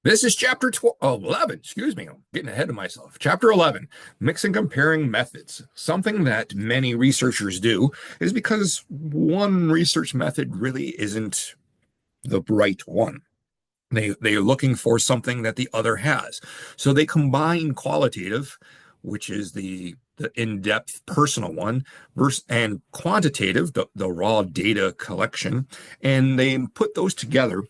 This is chapter 12, 11. Excuse me, I'm getting ahead of myself. Chapter 11, mix and comparing methods. Something that many researchers do is because one research method really isn't the right one. They are looking for something that the other has. So they combine qualitative, which is the in-depth personal one, versus and quantitative, the raw data collection, and they put those together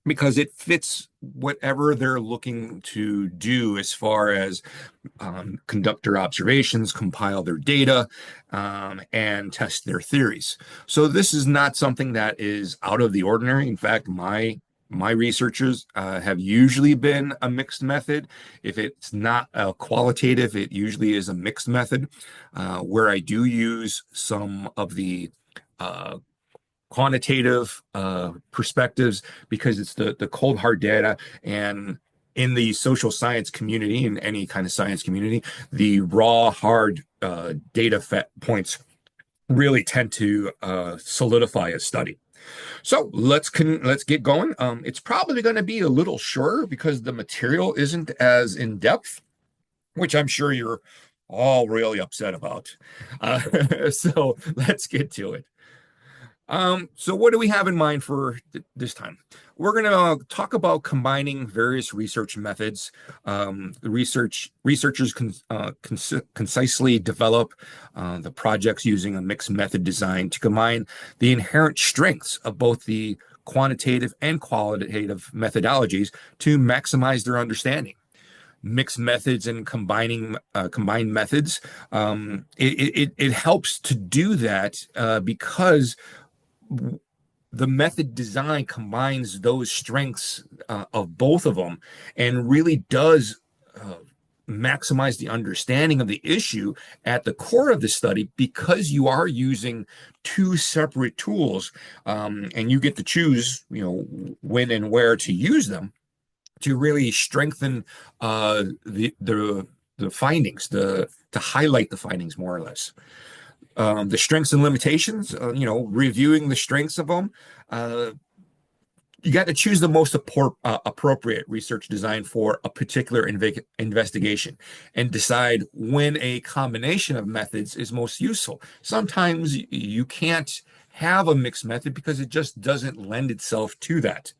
because it fits whatever they're looking to do as far as conduct their observations, compile their data, and test their theories. So this is not something that is out of the ordinary. In fact, my researchers have usually been a mixed method. If it's not a qualitative, it usually is a mixed method, where I do use some of the uh, quantitative perspectives because it's the cold hard data. And in the social science community, in any kind of science community, the raw hard data points really tend to solidify a study. So let's get going. It's probably going to be a little shorter because the material isn't as in depth, which I'm sure you're all really upset about. So let's get to it. So what do we have in mind for this time? We're going to talk about combining various research methods. Researchers concisely develop the projects using a mixed method design to combine the inherent strengths of both the quantitative and qualitative methodologies to maximize their understanding. Mixed methods and combining combined methods. It helps to do that because the method design combines those strengths of both of them and really does uh, maximize the understanding of the issue at the core of the study because you are using two separate tools, and you get to choose, when and where to use them to really strengthen the findings, to highlight the findings more or less. The strengths and limitations, reviewing the strengths of them. Uh, you got to choose the most appropriate research design for a particular investigation and decide when a combination of methods is most useful. Sometimes you can't have a mixed method because it just doesn't lend itself to that.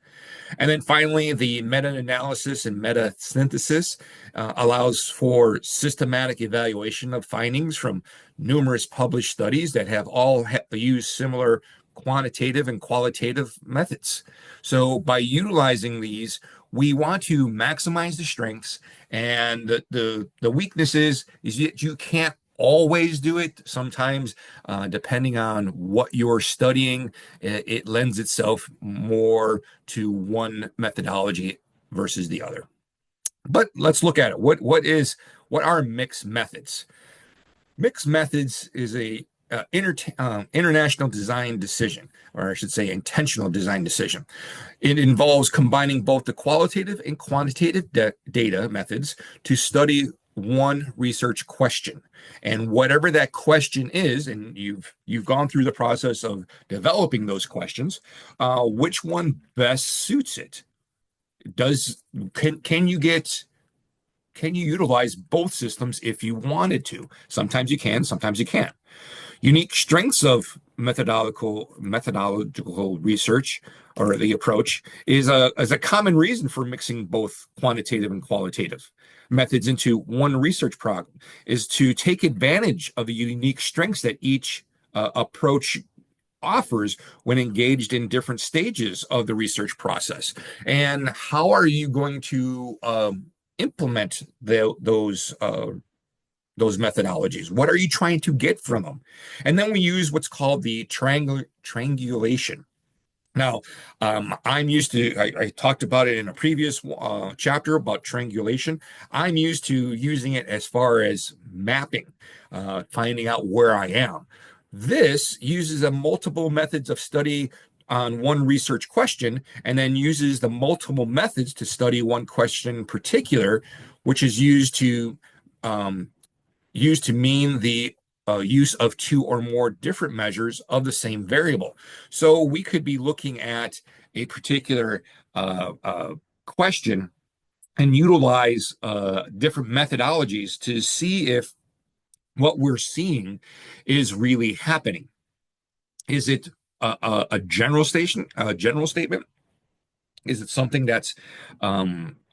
And then finally, the meta-analysis and meta-synthesis allows for systematic evaluation of findings from numerous published studies that have all used similar quantitative and qualitative methods. So by utilizing these, we want to maximize the strengths, and the weaknesses is that you can't always do it. Sometimes, depending on what you're studying, it lends itself more to one methodology versus the other. But let's look at it. What are mixed methods? Mixed methods is a international design decision, or I should say intentional design decision. It involves combining both the qualitative and quantitative data methods to study one research question. And whatever that question is, and you've gone through the process of developing those questions, which one best suits it? Does can you get can you utilize both systems if you wanted to? Sometimes you can, sometimes you can't. Unique strengths of methodological research, or the approach, is a common reason for mixing both quantitative and qualitative methods into one research program, is to take advantage of the unique strengths that each approach offers when engaged in different stages of the research process. And how are you going to implement those methodologies? What are you trying to get from them? And then we use what's called the triangulation. Now, I'm used to, I talked about it in a previous chapter about triangulation. I'm used to using it as far as mapping, finding out where I am. This uses a multiple methods of study on one research question, and then uses the multiple methods to study one question in particular, which is um, used to mean the use of two or more different measures of the same variable. So we could be looking at a particular question and utilize different methodologies to see if what we're seeing is really happening. Is it a general statement? Is it something that's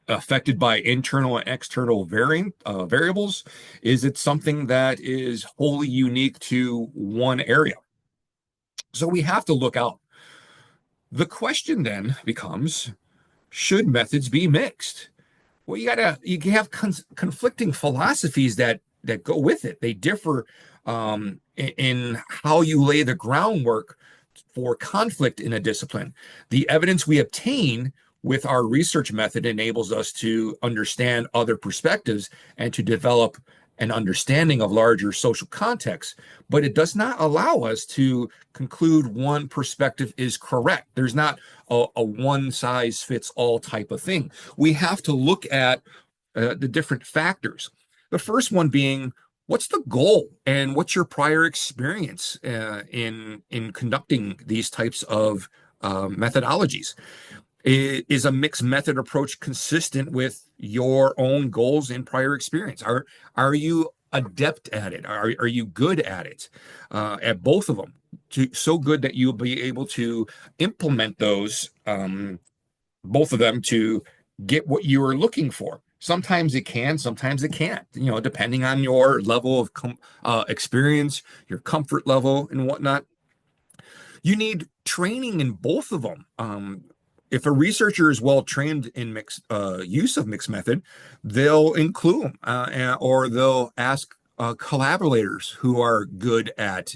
affected by internal and external variables? Is it something that is wholly unique to one area? So we have to look out. The question then becomes, should methods be mixed? Well, you have conflicting philosophies that go with it. They differ in how you lay the groundwork for conflict in a discipline. The evidence we obtain with our research method enables us to understand other perspectives and to develop an understanding of larger social contexts, but it does not allow us to conclude one perspective is correct. There's not a one size fits all type of thing. We have to look at the different factors. The first one being, what's the goal and what's your prior experience in conducting these types of methodologies? Is a mixed method approach consistent with your own goals and prior experience? Are you adept at it? Are you good at it? At both of them, so good that you'll be able to implement those, both of them, to get what you are looking for. Sometimes it can, sometimes it can't, depending on your level of experience, your comfort level, and whatnot. You need training in both of them. If a researcher is well trained in mixed use of mixed method, they'll include them, or they'll ask collaborators who are good at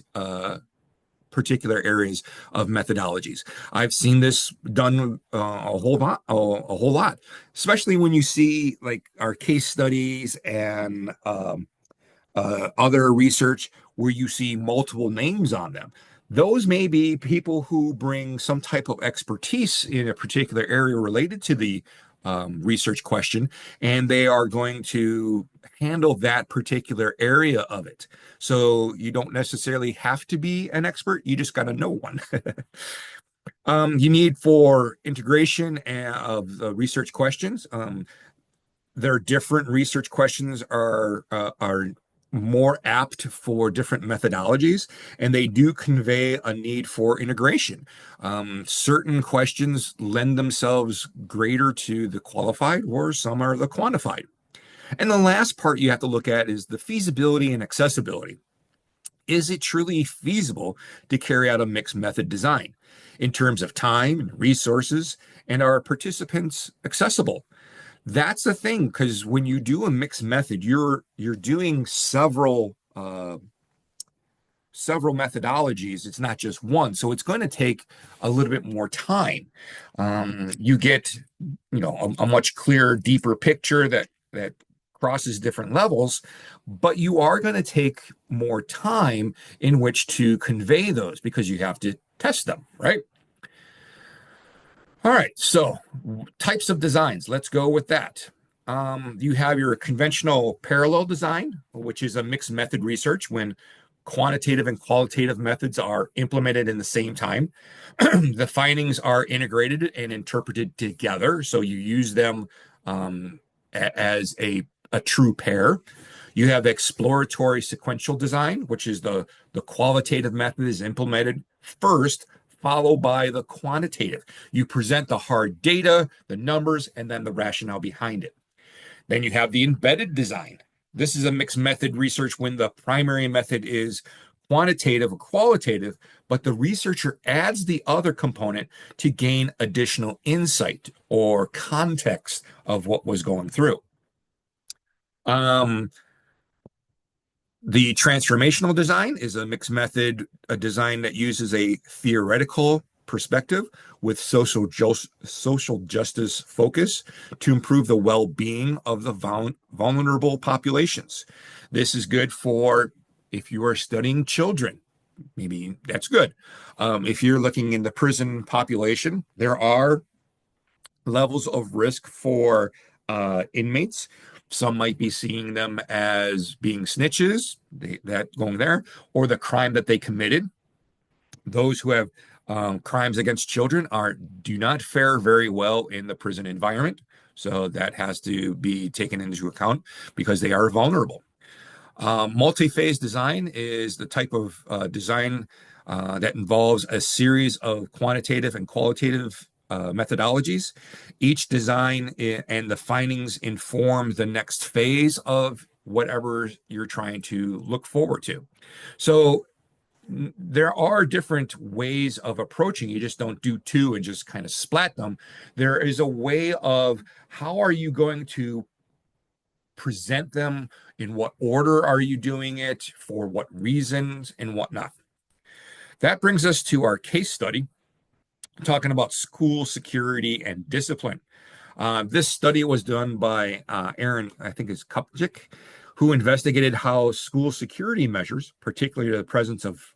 particular areas of methodologies. I've seen this done a whole lot, especially when you see like our case studies and other research where you see multiple names on them. Those may be people who bring some type of expertise in a particular area related to the research question, and they are going to handle that particular area of it. So you don't necessarily have to be an expert, you just got to know one. You need for integration of the research questions. Their different research questions are more apt for different methodologies, and they do convey a need for integration. Certain questions lend themselves greater to the qualified, or some are the quantified. And the last part you have to look at is the feasibility and accessibility. Is it truly feasible to carry out a mixed method design in terms of time and resources, and are participants accessible? That's the thing, because when you do a mixed method, you're doing several methodologies. It's not just one, so it's going to take a little bit more time. You get, a much clearer, deeper picture that crosses different levels, but you are going to take more time in which to convey those because you have to test them, right? All right, so types of designs. Let's go with that. You have your conventional parallel design, which is a mixed method research when quantitative and qualitative methods are implemented in the same time. The findings are integrated and interpreted together, so you use them as a true pair. You have exploratory sequential design, which is the qualitative method is implemented first, followed by the quantitative. You present the hard data, the numbers, and then the rationale behind it. Then you have the embedded design. This is a mixed method research when the primary method is quantitative or qualitative, but the researcher adds the other component to gain additional insight or context of what was going through. The transformational design is a mixed method, a design that uses a theoretical perspective with social justice focus to improve the well-being of the vulnerable populations. This is good for if you are studying children, maybe that's good. If you're looking in the prison population, there are levels of risk for inmates. Some might be seeing them as being snitches, that going there, or the crime that they committed. Those who have Crimes against children are do not fare very well in the prison environment. So that has to be taken into account because they are vulnerable. Multi-phase design is the type of design that involves a series of quantitative and qualitative methodologies. Each design and the findings inform the next phase of whatever you're trying to look forward to. So there are different ways of approaching. You just don't do two and just kind of splat them. There is a way of how are you going to present them, in what order are you doing it, for what reasons, and whatnot. That brings us to our case study, talking about school security and discipline. This study was done by Aaron, I think is Kupchik, who investigated how school security measures, particularly the presence of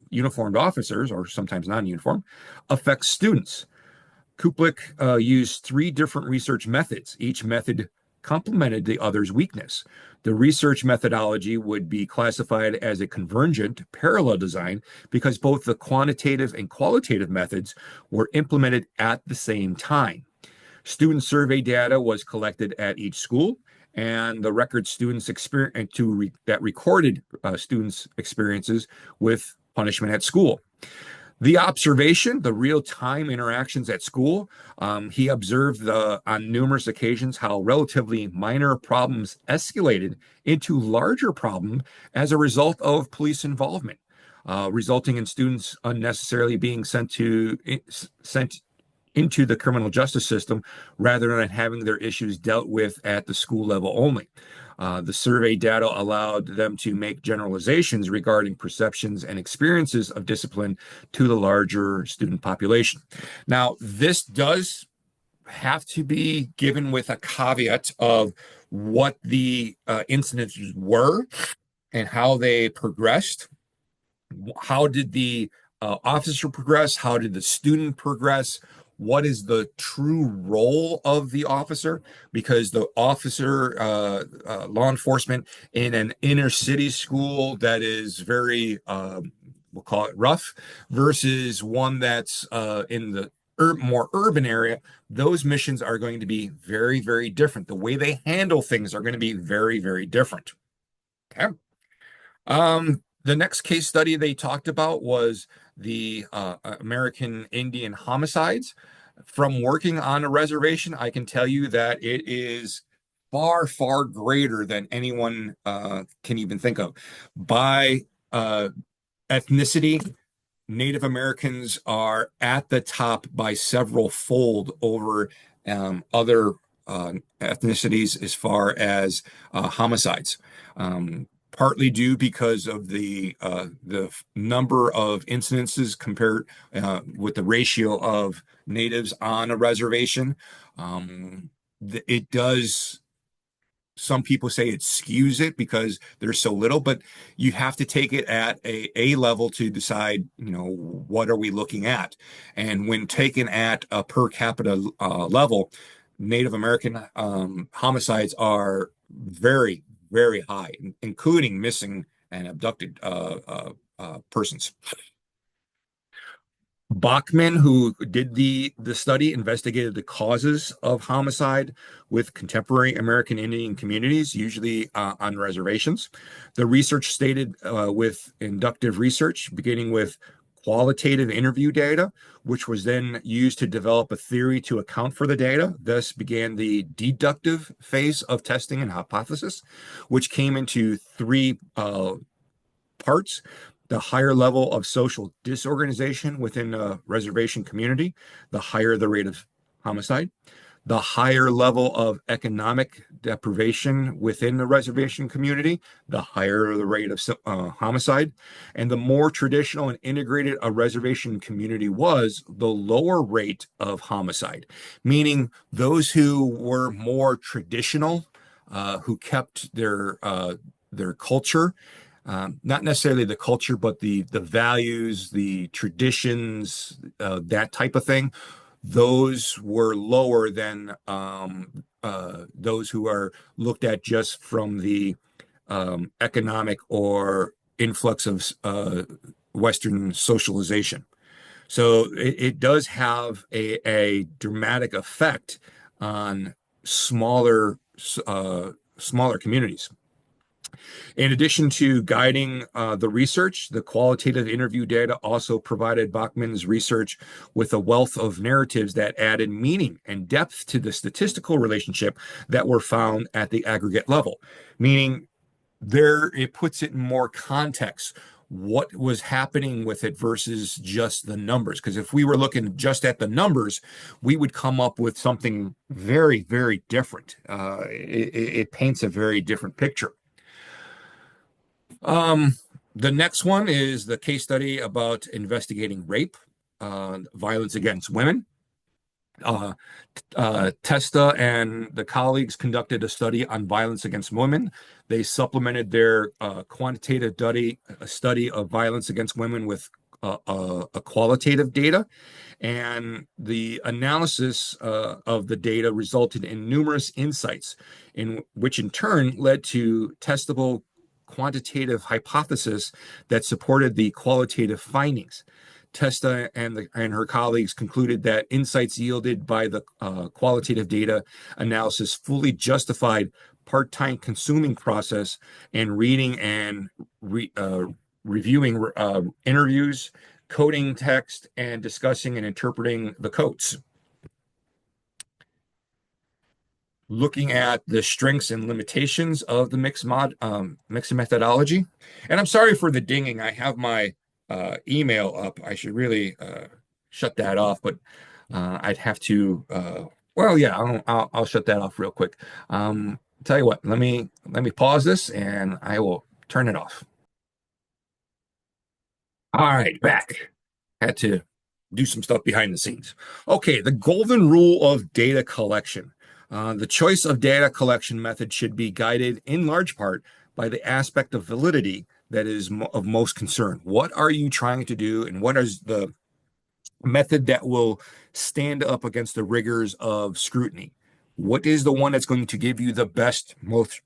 uniformed officers, or sometimes non-uniform, affects students. Kuplik used three different research methods. Each method complemented the other's weakness. The research methodology would be classified as a convergent parallel design because both the quantitative and qualitative methods were implemented at the same time. Student survey data was collected at each school, and the record students experience that recorded students' experiences with punishment at school. The observation, the real-time interactions at school, he observed on numerous occasions how relatively minor problems escalated into larger problems as a result of police involvement, resulting in students unnecessarily being sent into the criminal justice system rather than having their issues dealt with at the school level only. The survey data allowed them to make generalizations regarding perceptions and experiences of discipline to the larger student population. Now, this does have to be given with a caveat of what the incidents were and how they progressed. How did the officer progress? How did the student progress? What is the true role of the officer? Because the officer, law enforcement in an inner city school that is very, we'll call it rough, versus one that's in the more urban area, those missions are going to be very, very different. The way they handle things are going to be very, very different. Okay. The next case study they talked about was the American Indian homicides. From working on a reservation, I can tell you that it is far, far greater than anyone can even think of. By ethnicity, Native Americans are at the top by several fold over other ethnicities as far as homicides. Partly due because of the number of incidences compared with the ratio of natives on a reservation. It does. Some people say it skews it because there's so little, but you have to take it at a level to decide, what are we looking at? And when taken at a per capita level, Native American homicides are very, very high, including missing and abducted persons. Bachman, who did the study, investigated the causes of homicide with contemporary American Indian communities, usually on reservations. The research stated with inductive research, beginning with qualitative interview data, which was then used to develop a theory to account for the data. Thus began the deductive phase of testing and hypothesis, which came into three parts: the higher level of social disorganization within a reservation community, the higher the rate of homicide; the higher level of economic deprivation within the reservation community, the higher the rate of homicide; and the more traditional and integrated a reservation community was, the lower rate of homicide. Meaning those who were more traditional, who kept their culture, not necessarily the culture, but the values, the traditions, that type of thing. Those were lower than those who are looked at just from the economic or influx of Western socialization. So it does have a dramatic effect on smaller smaller communities. In addition to guiding the research, the qualitative interview data also provided Bachman's research with a wealth of narratives that added meaning and depth to the statistical relationship that were found at the aggregate level, meaning there it puts it in more context what was happening with it versus just the numbers. Because if we were looking just at the numbers, we would come up with something very, very different. It paints a very different picture. Um, the next one is the case study about investigating rape, violence against women. Uh, Testa and the colleagues conducted a study on violence against women. They supplemented their quantitative study of violence against women with a qualitative data, and the analysis of the data resulted in numerous insights, in which in turn led to testable quantitative hypothesis that supported the qualitative findings. Testa and her colleagues concluded that insights yielded by the qualitative data analysis fully justified part-time consuming process and reading and reviewing interviews, coding text, and discussing and interpreting the codes. Looking at the strengths and limitations of the mixed methodology. And I'm sorry for the dinging. I have my email up. I should really shut that off, but I'd have to. Well, yeah, I'll shut that off real quick. Tell you what, let me pause this and I will turn it off. All right, back. Had to do some stuff behind the scenes. Okay, the golden rule of data collection. The choice of data collection method should be guided in large part by the aspect of validity that is of most concern. What are you trying to do, and what is the method that will stand up against the rigors of scrutiny? What is the one that's going to give you the best, most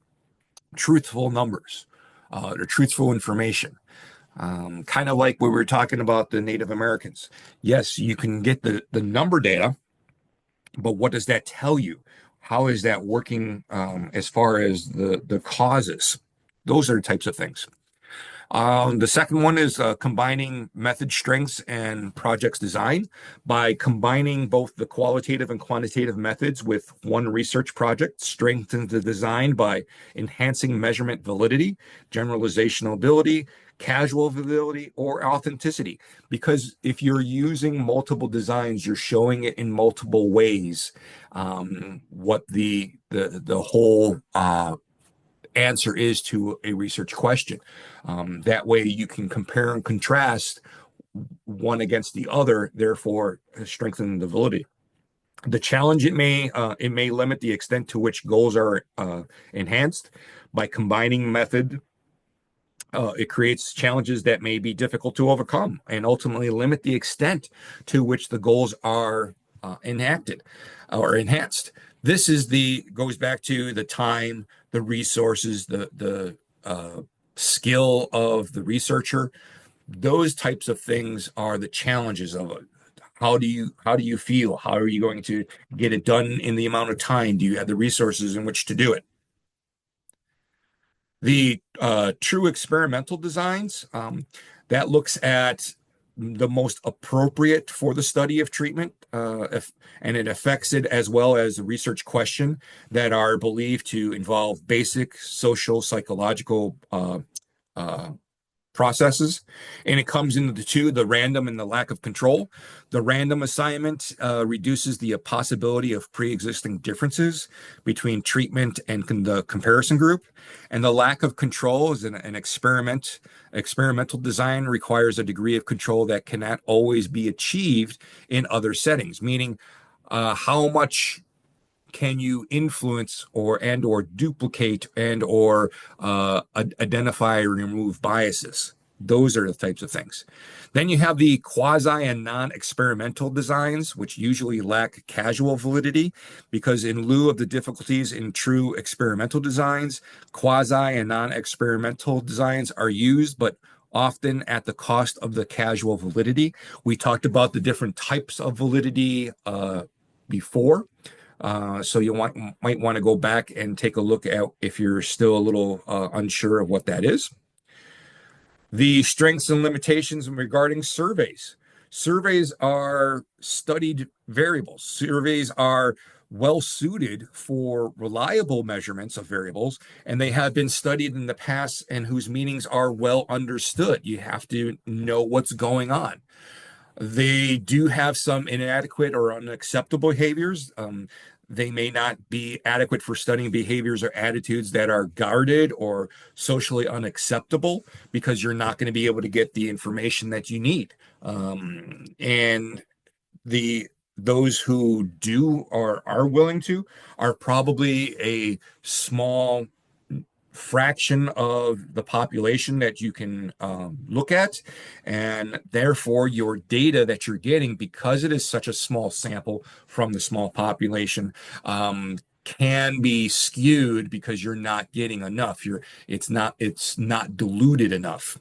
truthful numbers, or truthful information? Kind of like we were talking about the Native Americans. Yes, you can get the number data, but what does that tell you? How is that working as far as the causes? Those are the types of things. The second one is combining method strengths and projects design. By combining both the qualitative and quantitative methods with one research project, strengthens the design by enhancing measurement validity, generalizational ability, casual validity, or authenticity. Because if you're using multiple designs, you're showing it in multiple ways. What the whole answer is to a research question. That way you can compare and contrast one against the other, therefore strengthen the validity. The challenge it may limit the extent to which goals are enhanced by combining method. It creates challenges that may be difficult to overcome and ultimately limit the extent to which the goals are enacted or enhanced. This is the goes back to the time, the resources, the skill of the researcher. Those types of things are the challenges of it. How do you feel? How are you going to get it done in the amount of time? Do you have the resources in which to do it? The true experimental designs that looks at the most appropriate for the study of treatment, and it affects it as well as a research question that are believed to involve basic social psychological uh, processes. And it comes into the two, the random and the lack of control. The random assignment reduces the possibility of pre-existing differences between treatment and the comparison group. And the lack of control is an experimental design requires a degree of control that cannot always be achieved in other settings, meaning how much can you influence or duplicate and or identify or remove biases? Those are the types of things. Then you have the quasi and non-experimental designs, which usually lack casual validity because in lieu of the difficulties in true experimental designs, quasi and non-experimental designs are used, but often at the cost of the casual validity. We talked about the different types of validity before. So you might want to go back and take a look at if you're still a little unsure of what that is. The strengths and limitations regarding surveys. Surveys are studied variables. Surveys are well suited for reliable measurements of variables, and they have been studied in the past and whose meanings are well understood. You have to know what's going on. They do have some inadequate or unacceptable behaviors. They may not be adequate for studying behaviors or attitudes that are guarded or socially unacceptable because you're not going to be able to get the information that you need. And the those who do or are willing to are probably a small fraction of the population that you can look at. And therefore, your data that you're getting, because it is such a small sample from the small population, can be skewed because you're not getting enough. It's not diluted enough.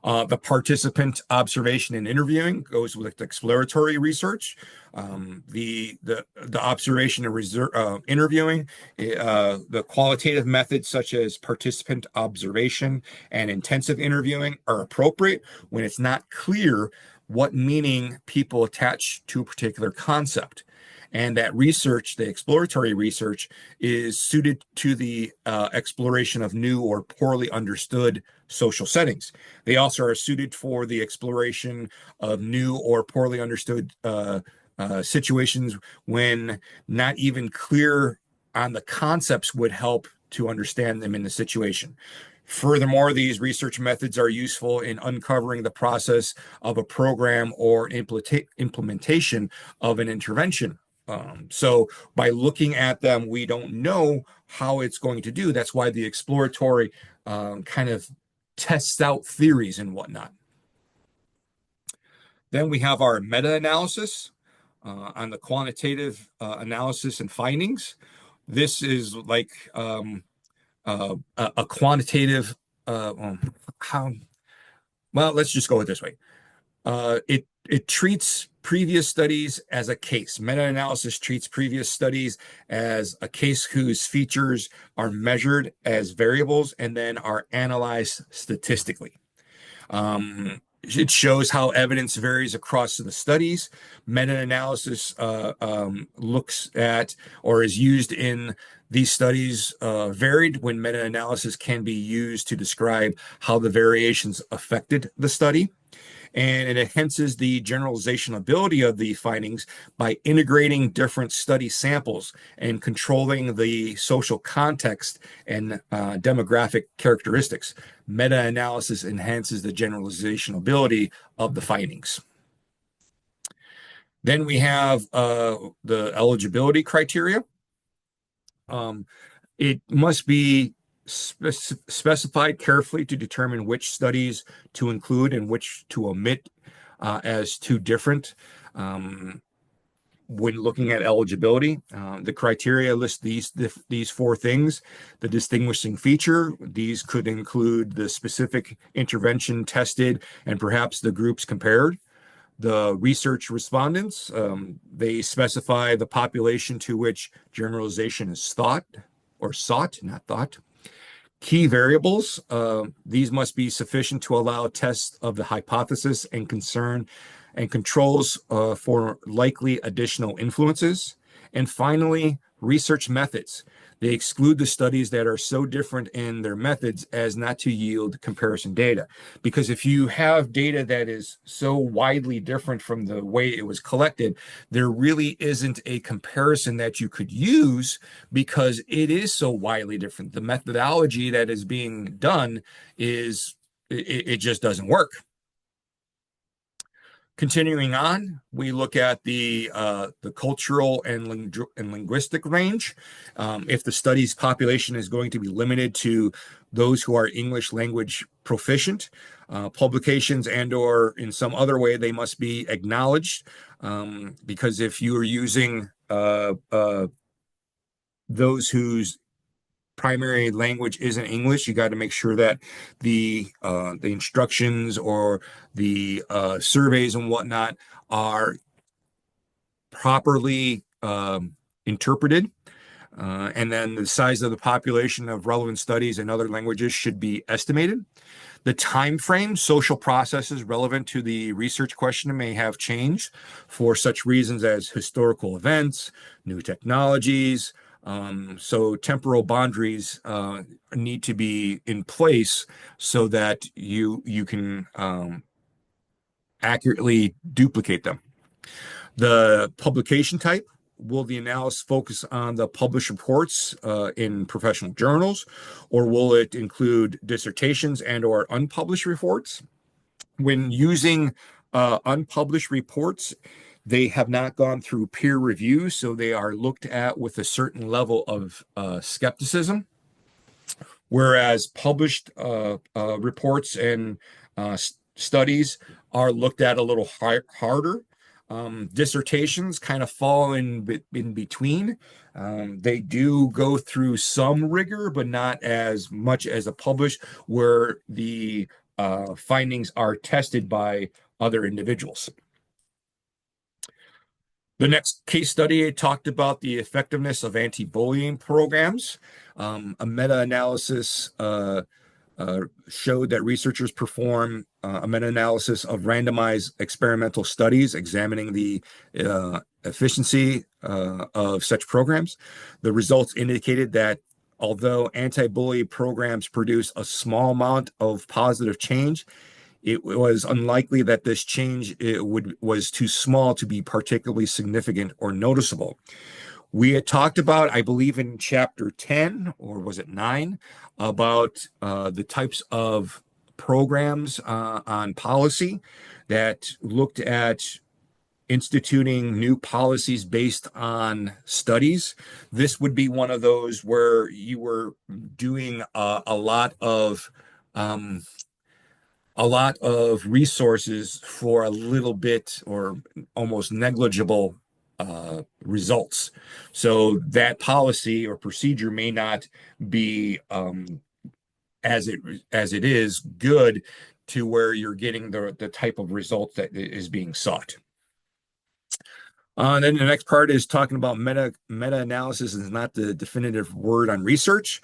The participant observation and interviewing goes with exploratory research. The observation and interviewing, the qualitative methods such as participant observation and intensive interviewing are appropriate when it's not clear what meaning people attach to a particular concept. And that research, the exploratory research, is suited to the exploration of new or poorly understood social settings. They also are suited for the exploration of new or poorly understood situations when not even clear on the concepts would help to understand them in the situation. Furthermore, these research methods are useful in uncovering the process of a program or implementation of an intervention. So by looking at them, we don't know how it's going to do. That's why the exploratory kind of tests out theories and whatnot. Then we have our meta-analysis on the quantitative analysis and findings. This is like a quantitative, how, well, let's just go it this way. It treats previous studies as a case. Meta-analysis treats previous studies as a case whose features are measured as variables and then are analyzed statistically. It shows how evidence varies across the studies. Meta-analysis looks at or is used in these studies varied when meta-analysis can be used to describe how the variations affected the study. And it enhances the generalization ability of the findings by integrating different study samples and controlling the social context and demographic characteristics. Meta-analysis enhances the generalization ability of the findings. Then we have the eligibility criteria. It must be specified carefully to determine which studies to include and which to omit as too different. When looking at eligibility, the criteria list these four things. The distinguishing feature, these could include the specific intervention tested and perhaps the groups compared. The research respondents, they specify the population to which generalization is thought or sought, not thought. Key variables, these must be sufficient to allow tests of the hypothesis and concern and controls for likely additional influences. And finally, research methods. They exclude the studies that are so different in their methods as not to yield comparison data. Because if you have data that is so widely different from the way it was collected, there really isn't a comparison that you could use because it is so widely different. The methodology that is being done it just doesn't work. Continuing on, we look at the cultural and linguistic range. If the study's population is going to be limited to those who are English language proficient, publications and or in some other way, they must be acknowledged. Because if you are using those whose primary language isn't English, you got to make sure that the instructions or the surveys and whatnot are properly interpreted. And then the size of the population of relevant studies in other languages should be estimated. The time frame, social processes relevant to the research question may have changed for such reasons as historical events, new technologies. So temporal boundaries need to be in place so that you can accurately duplicate them. The publication type, will the analysis focus on the published reports in professional journals, or will it include dissertations and or unpublished reports? When using unpublished reports, they have not gone through peer review, so they are looked at with a certain level of skepticism. Whereas published reports and studies are looked at a little harder. Dissertations kind of fall in between. They do go through some rigor, but not as much as a published, where the findings are tested by other individuals. The next case study talked about the effectiveness of anti-bullying programs. A meta-analysis showed that researchers perform a meta-analysis of randomized experimental studies examining the efficiency of such programs. The results indicated that although anti-bully programs produce a small amount of positive change, it was unlikely that this change was too small to be particularly significant or noticeable. We had talked about, I believe in chapter 10, or was it 9, about the types of programs on policy that looked at instituting new policies based on studies. This would be one of those where you were doing um, a lot of resources for a little bit or almost negligible results. So that policy or procedure may not be as it is good to where you're getting the type of results that is being sought. And then the next part is talking about meta-analysis is not the definitive word on research.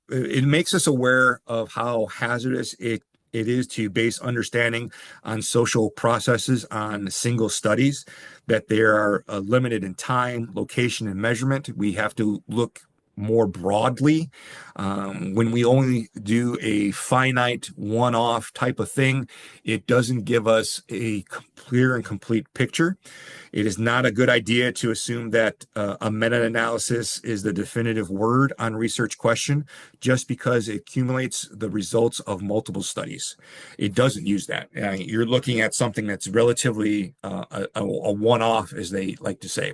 It makes us aware of how hazardous it is to base understanding on social processes on single studies, that they are limited in time, location, and measurement. We have to look more broadly. When we only do a finite one-off type of thing, it doesn't give us a clear and complete picture. It is not a good idea to assume that a meta-analysis is the definitive word on research question just because it accumulates the results of multiple studies. It doesn't use that. You're looking at something that's relatively a one-off, as they like to say.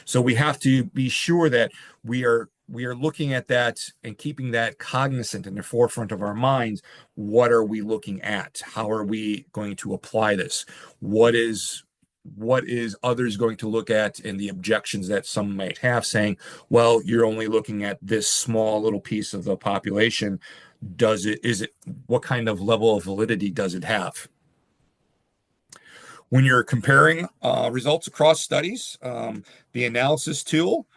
So we have to be sure that we are looking at that and keeping that cognizant in the forefront of our minds. What are we looking at? How are we going to apply this? What is others going to look at, and the objections that some might have, saying, well, you're only looking at this small little piece of the population. What kind of level of validity does it have? When you're comparing results across studies, the analysis tool,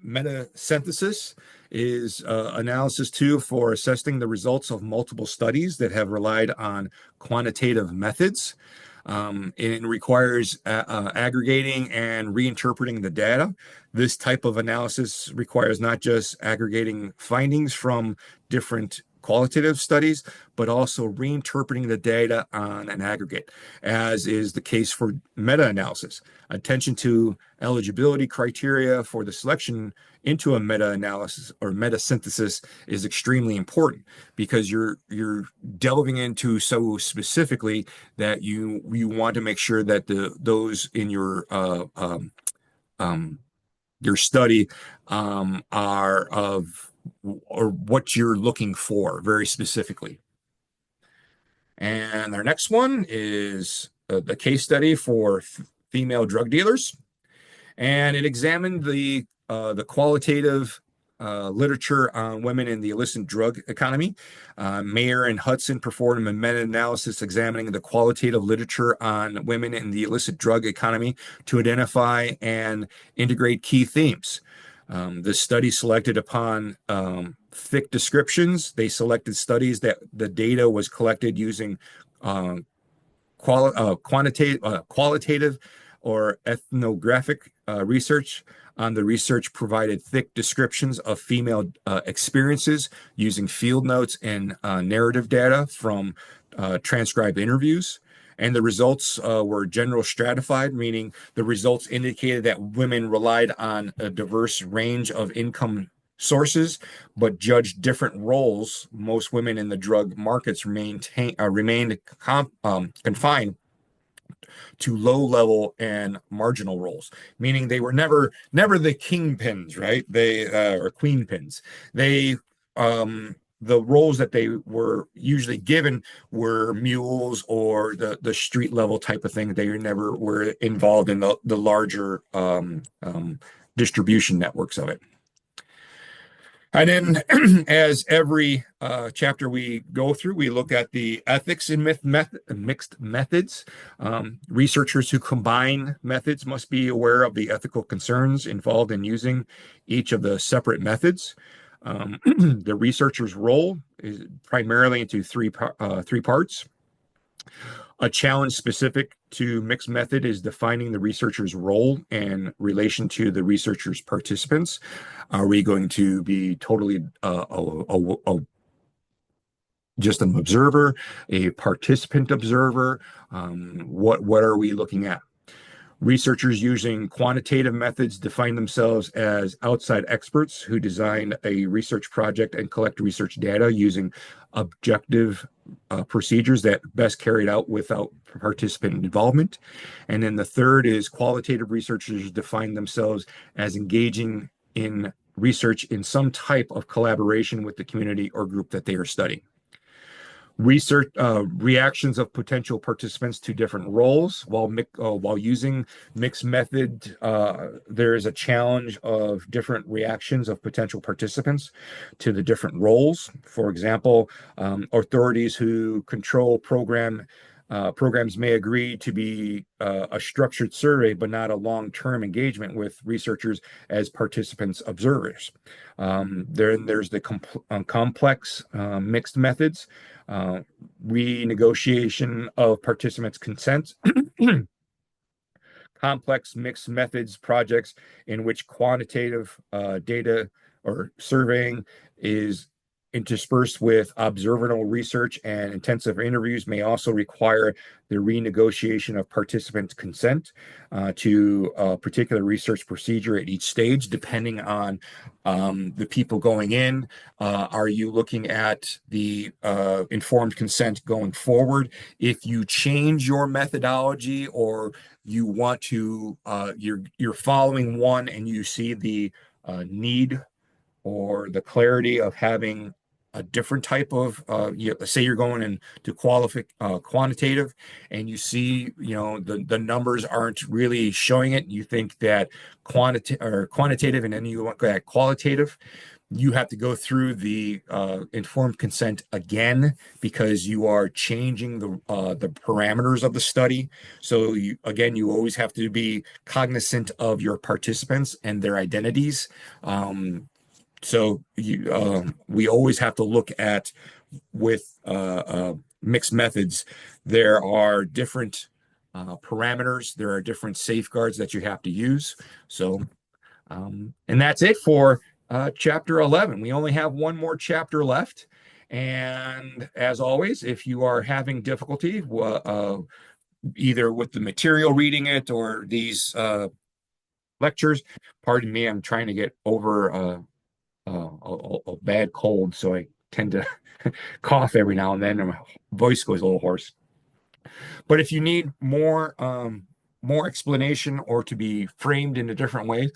meta-synthesis, is analysis tool for assessing the results of multiple studies that have relied on quantitative methods. It requires aggregating and reinterpreting the data. This type of analysis requires not just aggregating findings from different qualitative studies, but also reinterpreting the data on an aggregate, as is the case for meta-analysis. Attention to eligibility criteria for the selection into a meta-analysis or meta-synthesis is extremely important, because you're delving into so specifically that you want to make sure that those in your study are of or what you're looking for very specifically. And our next one is the case study for female drug dealers, and it examined the qualitative literature on women in the illicit drug economy. Mayer and Hudson performed a meta-analysis examining the qualitative literature on women in the illicit drug economy to identify and integrate key themes. The study selected upon thick descriptions. They selected studies that the data was collected using qualitative or ethnographic research. On the research provided thick descriptions of female experiences using field notes and narrative data from transcribed interviews. And the results were general stratified, meaning the results indicated that women relied on a diverse range of income sources, but judged different roles. Most women in the drug markets remained confined to low level and marginal roles, meaning they were never the kingpins, right? They or queen pins. They the roles that they were usually given were mules or the street level type of thing. They never were involved in the larger distribution networks of it. And then, as every chapter we go through, we look at the ethics in mixed methods. Researchers who combine methods must be aware of the ethical concerns involved in using each of the separate methods. The researcher's role is primarily into three parts. A challenge specific to mixed method is defining the researcher's role in relation to the researcher's participants. Are we going to be totally just an observer, a participant observer? What are we looking at? Researchers using quantitative methods define themselves as outside experts who design a research project and collect research data using objective procedures that best carried out without participant involvement. And then the third is qualitative researchers define themselves as engaging in research in some type of collaboration with the community or group that they are studying. Research reactions of potential participants to different roles while using mixed method. There is a challenge of different reactions of potential participants to the different roles. For example, authorities who control programs may agree to be a structured survey, but not a long-term engagement with researchers as participants observers. There's the complex mixed methods, renegotiation of participants' consent, complex mixed methods projects in which quantitative data or surveying is interspersed with observational research and intensive interviews may also require the renegotiation of participants' consent to a particular research procedure at each stage, depending on the people going in. Are you looking at the informed consent going forward? If you change your methodology or you want to, you're following one and you see the need or the clarity of having a different type of say you're going into quantitative and you see the numbers aren't really showing it, you think that quantitative and then you look at qualitative, you have to go through the informed consent again because you are changing the parameters of the study. So you always have to be cognizant of your participants and their identities. So we always have to look at with mixed methods. There are different parameters. There are different safeguards that you have to use. So, and that's it for chapter 11. We only have one more chapter left. And as always, if you are having difficulty either with the material reading it or these lectures, pardon me, I'm trying to get over a bad cold, so I tend to cough every now and then, and my voice goes a little hoarse. But if you need more explanation or to be framed in a different way,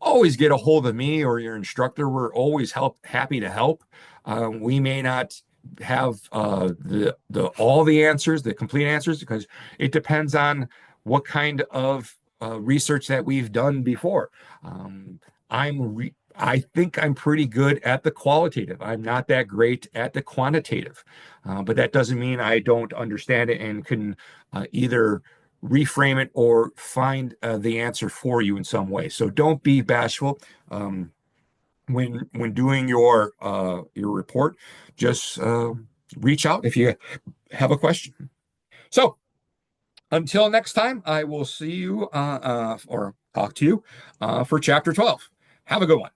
always get a hold of me or your instructor. We're always happy to help. We may not have all the answers, the complete answers, because it depends on what kind of research that we've done before. I think I'm pretty good at the qualitative. I'm not that great at the quantitative, but that doesn't mean I don't understand it and can either reframe it or find the answer for you in some way. So don't be bashful. Um, when doing your report, just reach out if you have a question. So until next time, I will see you or talk to you for chapter 12. Have a good one.